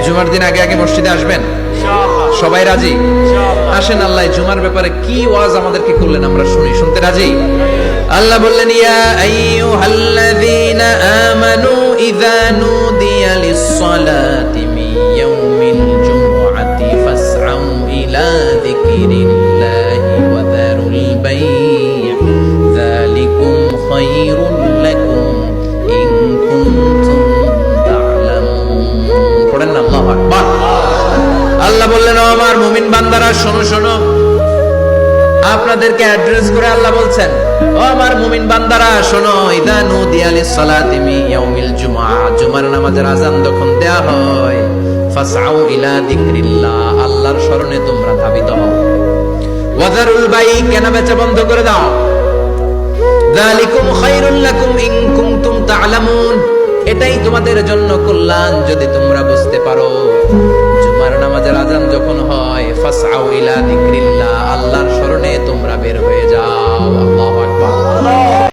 জুমার দিন আগে আগে মসজিদে আসবেন? সবাই রাজি? আসেন, আল্লাহ জুমার ব্যাপারে কি ওয়াজ আমাদেরকে করলেন আমরা শুনি। শুনতে রাজি? আল্লাহ বললেন, ইয়া আইয়ুহাল্লাযীনা আমানু ইযা নুদিয়া লিস-সালাতি মিন ইয়াউমিল জুমআতি ফাসআউ ইলা যিকরিল্লাহি ওয়া যারুল বাই' যালিকুম খায়রুল লাকুম ইন কুনতুম তা'লামুন। পড়েন না আল্লাহু আকবার। আল্লাহ বললেন, ও আমার মুমিন বান্দারা শোনো শোনো। আপনাদেরকে অ্যাড্রেস করে আল্লাহ বলছেন, ও আমার মুমিন বান্দারা শোনো, ইযা নুদিয়া লিস-সালাতি মিন ইয়াউমিল জুমআ, জুমার নামাজের আযান যখন দেয়া হয়, ফাসআউ ইলা যিকরিল্লাহ, আল্লাহর স্মরণে তোমরা ধাবিত হও। ওয়া যারুল বাই', কেনা বেচা বন্ধ করে দাও। যালিকুম খায়রুল লাকুম ইন কুনতুম তা'লামুন, এটাই তোমাদের জন্য কল্যাণ যদি তোমরা বুঝতে পারো। জুমার নামাজের আযান যখন হয়, ফাসআউ ইলা যিকরিল্লাহ, আল্লাহর স্মরণে তোমরা বের হয়ে